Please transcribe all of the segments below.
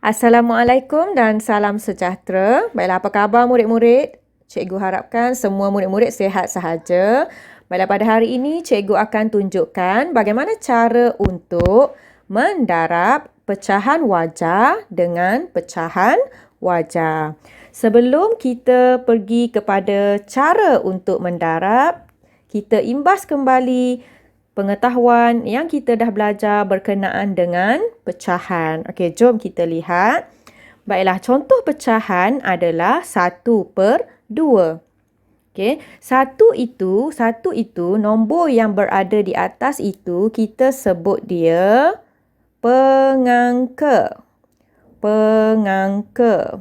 Assalamualaikum dan salam sejahtera. Baiklah, apa khabar murid-murid? Cikgu harapkan semua murid-murid sihat sahaja. Baiklah, pada hari ini cikgu akan tunjukkan bagaimana cara untuk mendarab pecahan wajah dengan pecahan wajah. Sebelum kita pergi kepada cara untuk mendarab, kita imbas kembali pengetahuan yang kita dah belajar berkenaan dengan pecahan. Okey, jom kita lihat. Baiklah, contoh pecahan adalah 1/2. Okey, satu itu nombor yang berada di atas itu kita sebut dia pengangka. Pengangka.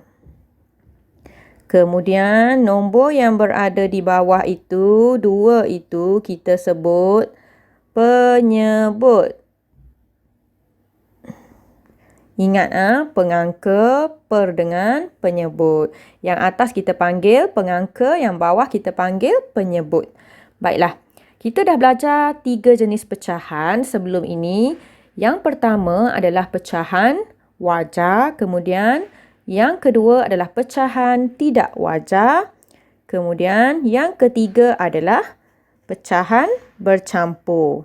Kemudian nombor yang berada di bawah itu, 2 itu kita sebut penyebut. Ingat pengangka per dengan penyebut. Yang atas kita panggil pengangka, yang bawah kita panggil penyebut. Baiklah, kita dah belajar 3 jenis pecahan sebelum ini. Yang pertama adalah pecahan wajah, kemudian yang kedua adalah pecahan tidak wajah, kemudian yang ketiga adalah pecahan bercampur.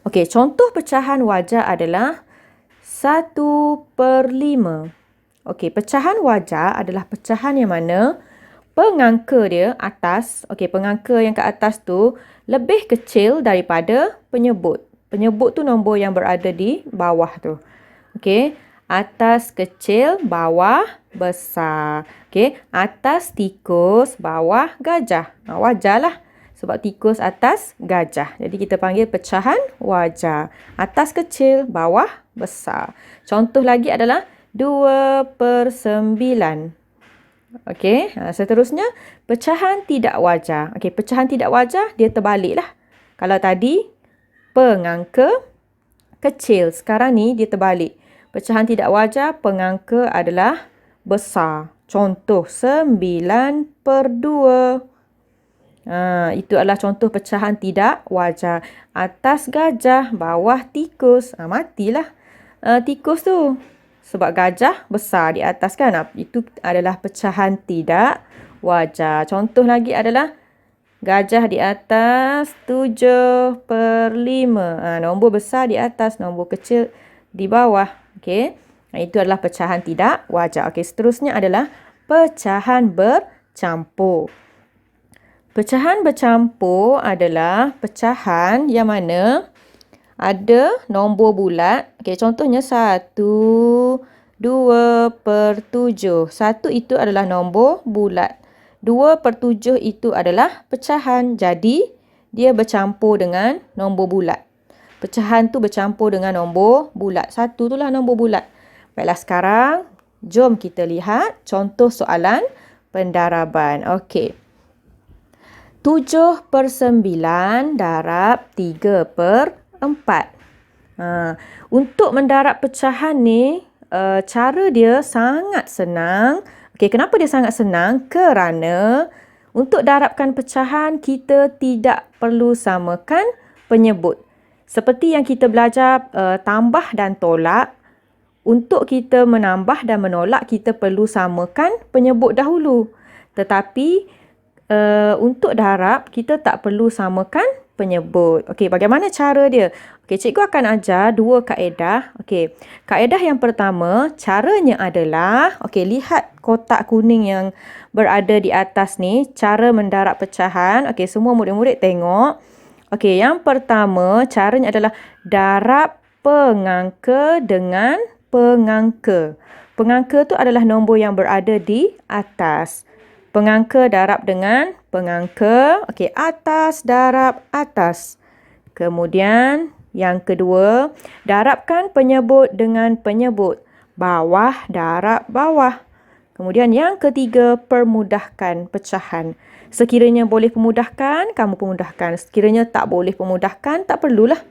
Okey, contoh pecahan wajah adalah 1/5. Okey, pecahan wajah adalah pecahan yang mana pengangka dia atas, pengangka yang ke atas tu lebih kecil daripada penyebut. Penyebut tu nombor yang berada di bawah tu. Okey, atas kecil, bawah besar. Okey, atas tikus, bawah gajah. Wajarlah. Sebab tikus atas gajah. Jadi kita panggil pecahan wajah. Atas kecil, bawah besar. Contoh lagi adalah 2/9. Okey, seterusnya pecahan tidak wajah. Okey, pecahan tidak wajah dia terbaliklah. Kalau tadi pengangka kecil, sekarang ni dia terbalik. Pecahan tidak wajah, pengangka adalah besar. Contoh 9/2. Itu adalah contoh pecahan tidak wajar. Atas gajah, bawah tikus. Matilah tikus tu. Sebab gajah besar di atas kan. Itu adalah pecahan tidak wajar. Contoh lagi adalah gajah di atas 7/5. Nombor besar di atas, nombor kecil di bawah. Okey. Itu adalah pecahan tidak wajar. Okey, seterusnya adalah pecahan bercampur. Pecahan bercampur adalah pecahan yang mana ada nombor bulat. Okey, contohnya 1, 2/7. 1 itu adalah nombor bulat. 2/7 itu adalah pecahan. Jadi, dia bercampur dengan nombor bulat. Pecahan tu bercampur dengan nombor bulat. 1 tu lah nombor bulat. Baiklah, sekarang jom kita lihat contoh soalan pendaraban. Okey. 7/9 darab 3/4. Untuk mendarab pecahan ni, cara dia sangat senang. Okey, kenapa dia sangat senang? Kerana untuk darabkan pecahan, kita tidak perlu samakan penyebut. Seperti yang kita belajar tambah dan tolak, untuk kita menambah dan menolak, kita perlu samakan penyebut dahulu. Tetapi untuk darab, kita tak perlu samakan penyebut. Okey, bagaimana cara dia? Okey, cikgu akan ajar 2 kaedah. Okey, kaedah yang pertama, caranya adalah, lihat kotak kuning yang berada di atas ni, cara mendarab pecahan. Okey, semua murid-murid tengok. Okey, yang pertama, caranya adalah darab pengangka dengan pengangka. Pengangka tu adalah nombor yang berada di atas. Pengangka darab dengan pengangka. Okey, atas darab atas. Kemudian yang kedua, darabkan penyebut dengan penyebut. Bawah darab bawah. Kemudian yang ketiga, permudahkan pecahan. Sekiranya boleh pemudahkan, kamu pemudahkan. Sekiranya tak boleh pemudahkan, tak perlulah.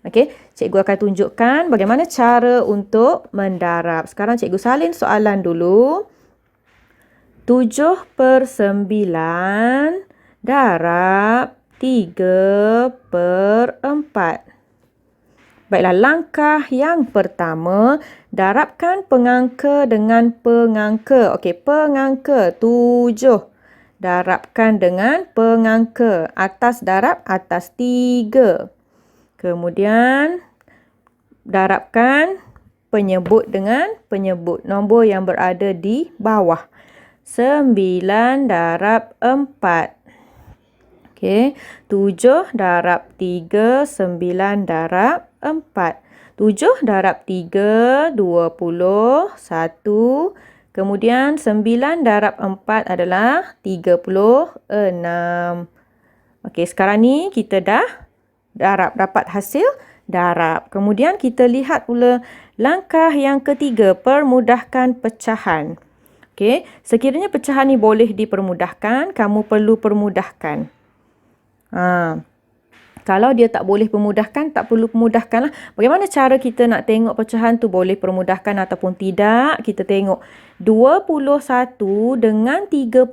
Okey, cikgu akan tunjukkan bagaimana cara untuk mendarab. Sekarang cikgu salin soalan dulu. 7/9 darab 3/4. Baiklah, langkah yang pertama, darabkan pengangka dengan pengangka. Okey, pengangka 7. Darabkan dengan pengangka. Atas darab atas 3. Kemudian, darabkan penyebut dengan penyebut. Nombor yang berada di bawah. 9 darab 4. Okey, 7 darab 3, 9 darab 4. 7 darab 3, 21. Kemudian 9 darab 4 adalah 36. Okey, sekarang ni kita dah dapat hasil darab. Kemudian kita lihat pula langkah yang ketiga, permudahkan pecahan. Okey, sekiranya pecahan ni boleh dipermudahkan, kamu perlu permudahkan. Kalau dia tak boleh permudahkan, tak perlu permudahkan lah. Bagaimana cara kita nak tengok pecahan tu boleh permudahkan ataupun tidak? Kita tengok 21 dengan 36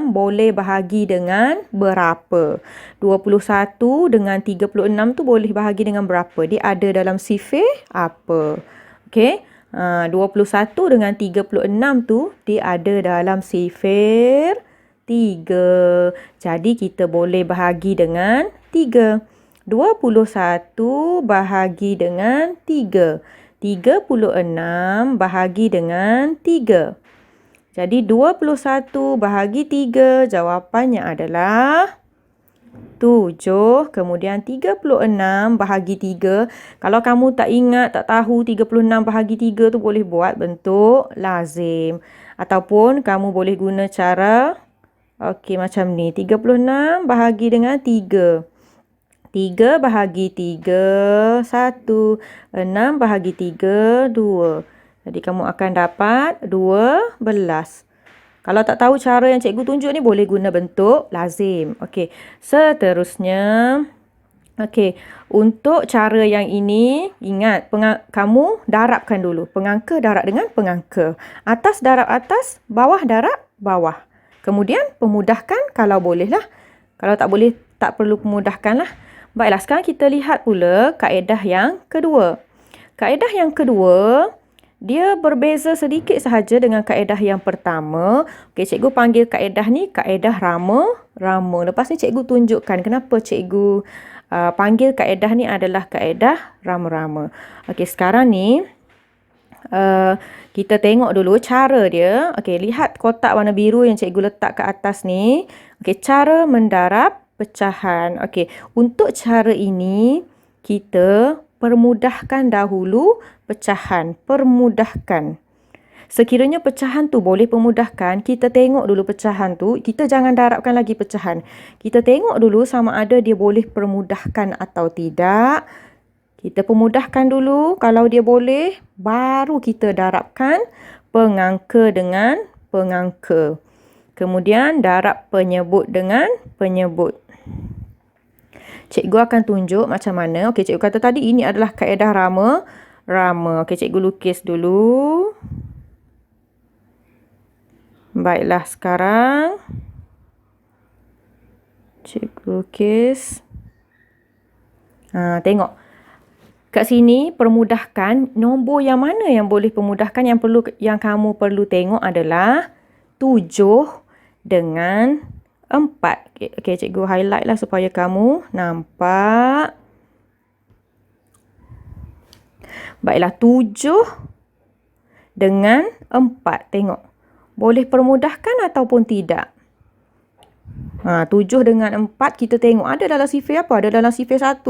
boleh bahagi dengan berapa? 21 dengan 36 tu boleh bahagi dengan berapa? Dia ada dalam sifir apa? Okey. 21 dengan 36 tu dia ada dalam sifir 3. Jadi kita boleh bahagi dengan 3. 21 bahagi dengan 3. 36 bahagi dengan 3. Jadi 21 bahagi 3, jawapannya adalah 7. Kemudian 36 bahagi 3. Kalau kamu tak ingat, tak tahu 36 bahagi 3 tu boleh buat bentuk lazim. Ataupun kamu boleh guna cara okey, macam ni. 36 bahagi dengan 3. 3 bahagi 3, 1. 6 bahagi 3, 2. Jadi, kamu akan dapat 12. Kalau tak tahu cara yang cikgu tunjuk ni, boleh guna bentuk lazim. Okey, seterusnya. Okey, untuk cara yang ini, ingat, kamu darabkan dulu. Pengangka darab dengan pengangka. Atas darab atas, bawah darab bawah. Kemudian pemudahkan kalau boleh lah. Kalau tak boleh, tak perlu pemudahkan lah. Baiklah, sekarang kita lihat pula kaedah yang kedua. Kaedah yang kedua, dia berbeza sedikit sahaja dengan kaedah yang pertama. Okey, cikgu panggil kaedah ni kaedah rama-rama. Lepas ni cikgu tunjukkan kenapa cikgu panggil kaedah ni adalah kaedah rama-rama. Okey, sekarang ni kita tengok dulu cara dia. Okey, lihat kotak warna biru yang cikgu letak ke atas ni. Okey, cara mendarab pecahan. Okey, untuk cara ini kita permudahkan dahulu pecahan. Permudahkan. Sekiranya pecahan tu boleh permudahkan, kita tengok dulu pecahan tu. Kita jangan darabkan lagi pecahan. Kita tengok dulu sama ada dia boleh permudahkan atau tidak. Kita permudahkan dulu. Kalau dia boleh, baru kita darabkan pengangka dengan pengangka. Kemudian darab penyebut dengan penyebut. Cikgu akan tunjuk macam mana. Okey, cikgu kata tadi ini adalah kaedah rama-rama. Okey, cikgu lukis dulu. Baiklah, sekarang cikgu lukis. Tengok. Kat sini permudahkan, nombor yang mana yang boleh permudahkan, yang kamu perlu tengok adalah 7 dengan 4. Okey, cikgu highlight lah supaya kamu nampak. Baiklah, 7 dengan 4. Tengok. Boleh permudahkan ataupun tidak? 7 dengan 4 kita tengok ada dalam sifir apa? Ada dalam sifir 1.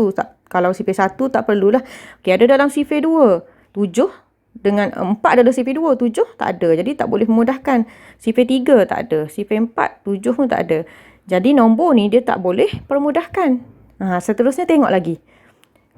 Kalau sifir 1 tak perlulah. Okey, ada dalam sifir 2. 7 dengan 4 ada dalam sifir 2. 7 tak ada. Jadi tak boleh memudahkan. Sifir 3 tak ada. Sifir 4, 7 pun tak ada. Jadi nombor ni dia tak boleh permudahkan. Seterusnya tengok lagi.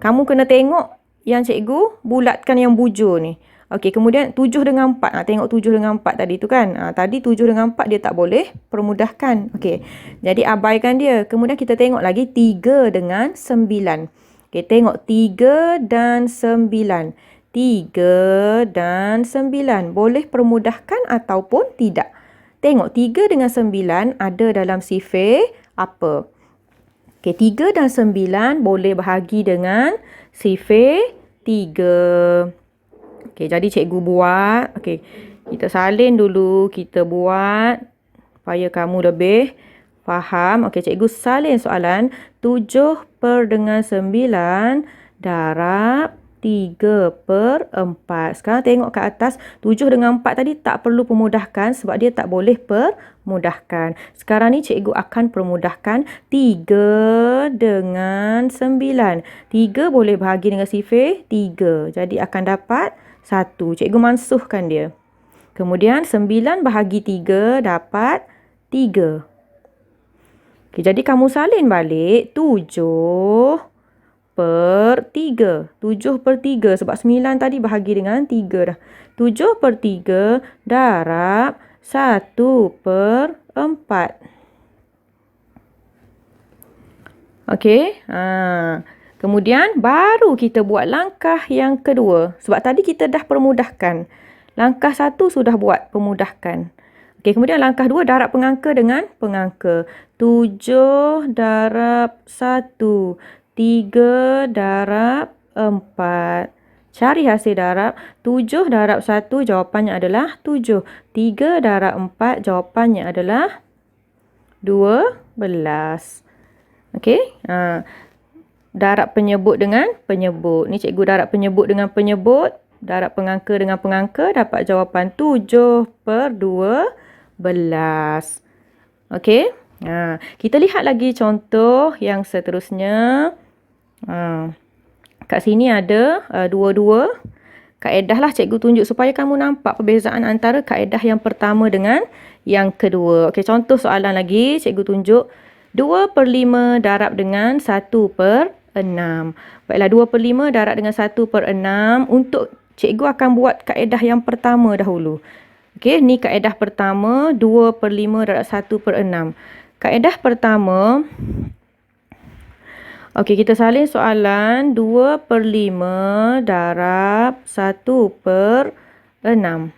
Kamu kena tengok yang cikgu bulatkan yang bujur ni. Okey, kemudian 7 dengan 4. Tengok 7 dengan 4 tadi tu kan. Tadi 7 dengan 4 dia tak boleh permudahkan. Okey, jadi abaikan dia. Kemudian kita tengok lagi 3 dengan 9. Okey, tengok 3 dan 9. 3 dan 9. Boleh permudahkan ataupun tidak. Tengok 3 dengan 9 ada dalam sifir apa? Okey, 3 dan 9 boleh bahagi dengan sifir 3. Okey, jadi cikgu buat. Okey, kita salin dulu, kita buat supaya kamu lebih faham. Okey, cikgu salin soalan. 7 per dengan 9 darab 3/4. Sekarang tengok kat atas. 7 dengan 4 tadi tak perlu pemudahkan sebab dia tak boleh permudahkan. Sekarang ni cikgu akan permudahkan 3 dengan 9. 3 boleh bahagi dengan sifir 3. Jadi akan dapat 1. Cikgu mansuhkan dia. Kemudian 9 bahagi 3 dapat 3. Okay, jadi kamu salin balik 7 per 3. 7 per 3 sebab 9 tadi bahagi dengan 3 dah. 7 per 3 darab 1/4. Okey. Kemudian baru kita buat langkah yang kedua. Sebab tadi kita dah permudahkan. Langkah 1 sudah buat permudahkan. Okey, kemudian langkah 2 darab pengangka dengan pengangka. 7 darab 1. 3 darab 4. Cari hasil darab. 7 darab 1 jawapannya adalah 7. 3 darab 4 jawapannya adalah 12. Okey. Darab penyebut dengan penyebut. Ni cikgu darab penyebut dengan penyebut. Darab pengangka dengan pengangka dapat jawapan 7/12. Okey. Kita lihat lagi contoh yang seterusnya. Kat sini ada 2-2. Kaedah lah cikgu tunjuk supaya kamu nampak perbezaan antara kaedah yang pertama dengan yang kedua. Okey, contoh soalan lagi cikgu tunjuk. 2/5 darab dengan 1/6. Baiklah, 2/5 darab dengan 1/6. Untuk cikgu akan buat kaedah yang pertama dahulu. Okey, ni kaedah pertama. 2/5 darab 1/6. Kaedah pertama. Okey, kita salin soalan. 2/5 darab 1/6.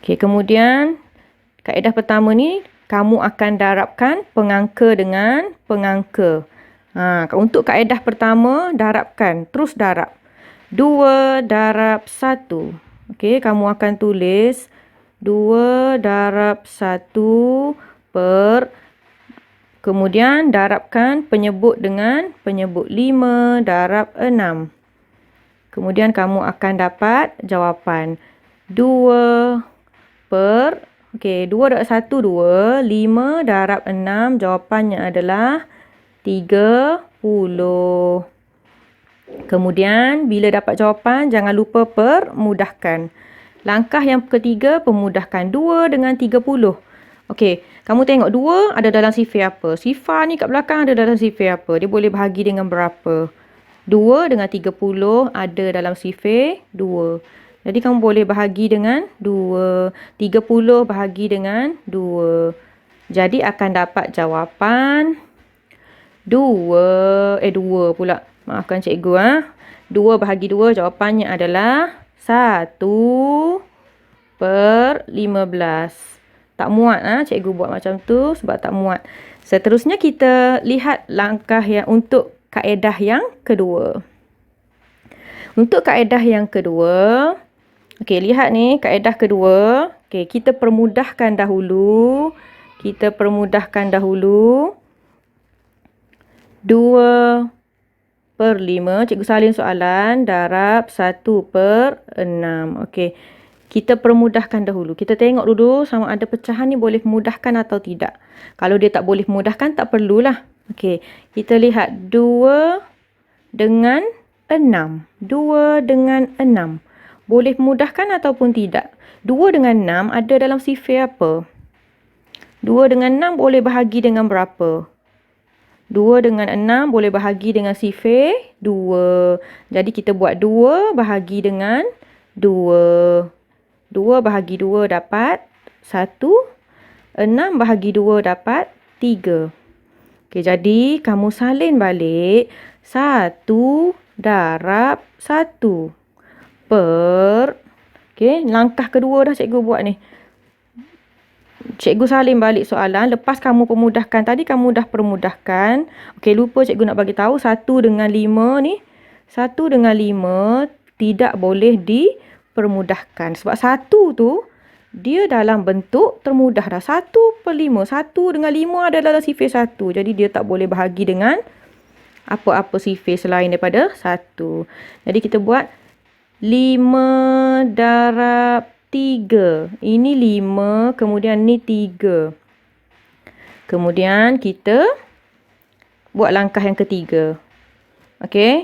Okey, kemudian kaedah pertama ni kamu akan darabkan pengangka dengan pengangka. Untuk kaedah pertama, darabkan. Terus darab. 2 darab 1. Okey, kamu akan tulis 2 darab 1 per. Kemudian darabkan penyebut dengan penyebut. 5 darab 6. Kemudian kamu akan dapat jawapan 2 per. Okey, 2 darab 1, 2. 5 darab 6, jawapannya adalah 30. Kemudian, bila dapat jawapan, jangan lupa permudahkan. Langkah yang ketiga, permudahkan. 2 dengan 30. Okey, kamu tengok 2 ada dalam sifir apa? Sifar ni kat belakang ada dalam sifir apa? Dia boleh bahagi dengan berapa? 2 dengan 30 ada dalam sifir 2. Jadi kamu boleh bahagi dengan 2. 30 bahagi dengan 2. Jadi akan dapat jawapan 2 pula. Maafkan cikgu. 2 bahagi 2 jawapannya adalah 1/15. Tak muat cikgu buat macam tu sebab tak muat. Seterusnya kita lihat langkah yang untuk kaedah yang kedua. Untuk kaedah yang kedua, okey, lihat ni kaedah kedua. Okey, kita permudahkan dahulu. 2/5. Cikgu salin soalan. Darab 1/6. Okey. Kita permudahkan dahulu. Kita tengok dulu sama ada pecahan ni boleh mudahkan atau tidak. Kalau dia tak boleh mudahkan, tak perlulah. Okey. Kita lihat 2 dengan 6. 2 dengan 6. Boleh mudahkan ataupun tidak? 2 dengan 6 ada dalam sifir apa? 2 dengan 6 boleh bahagi dengan berapa? 2 dengan 6 boleh bahagi dengan sifir 2. Jadi kita buat 2 bahagi dengan 2. 2 bahagi 2 dapat 1. 6 bahagi 2 dapat 3. Okey, jadi kamu salin balik 1 darab 1 per. Okey, langkah kedua dah cikgu buat ni. Cikgu salin balik soalan. Lepas kamu permudahkan. Tadi kamu dah permudahkan. Okey, lupa cikgu nak bagi tahu 1 dengan 5 ni. 1 dengan 5 tidak boleh dipermudahkan. Sebab 1 tu dia dalam bentuk termudah dah. 1/5. 1 dengan 5 adalah sifar 1. Jadi dia tak boleh bahagi dengan apa-apa sifar selain daripada 1. Jadi kita buat 5 darab 3. Ini 5, kemudian ni 3. Kemudian kita buat langkah yang ketiga. Okey.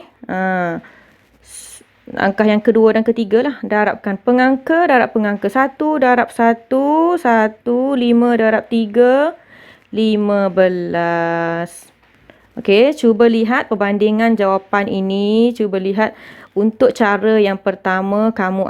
Langkah yang kedua dan ketiga lah. Darabkan pengangka darab pengangka. 1 darab 1. 1. 5 darab 3. 15. Okey, cuba lihat perbandingan jawapan ini. Cuba lihat untuk cara yang pertama kamu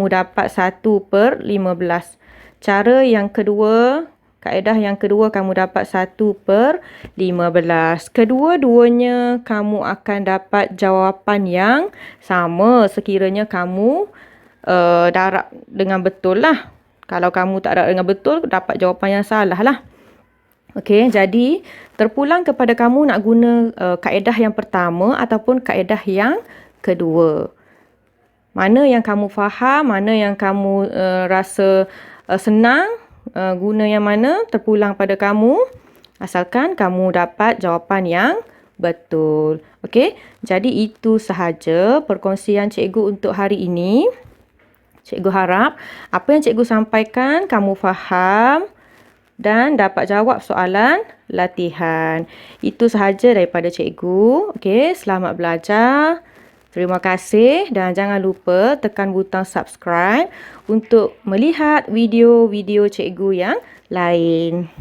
dapat 1/15. Cara yang kedua, kaedah yang kedua kamu dapat 1/15. Kedua-duanya kamu akan dapat jawapan yang sama sekiranya kamu darab dengan betul lah. Kalau kamu tak darab dengan betul, dapat jawapan yang salah lah. Okey, jadi terpulang kepada kamu nak guna kaedah yang pertama ataupun kaedah yang kedua. Mana yang kamu faham, mana yang kamu rasa senang, guna yang mana terpulang pada kamu. Asalkan kamu dapat jawapan yang betul. Okey, jadi itu sahaja perkongsian cikgu untuk hari ini. Cikgu harap apa yang cikgu sampaikan kamu faham dan dapat jawab soalan latihan. Itu sahaja daripada cikgu. Okey, selamat belajar. Terima kasih dan jangan lupa tekan butang subscribe untuk melihat video-video cikgu yang lain.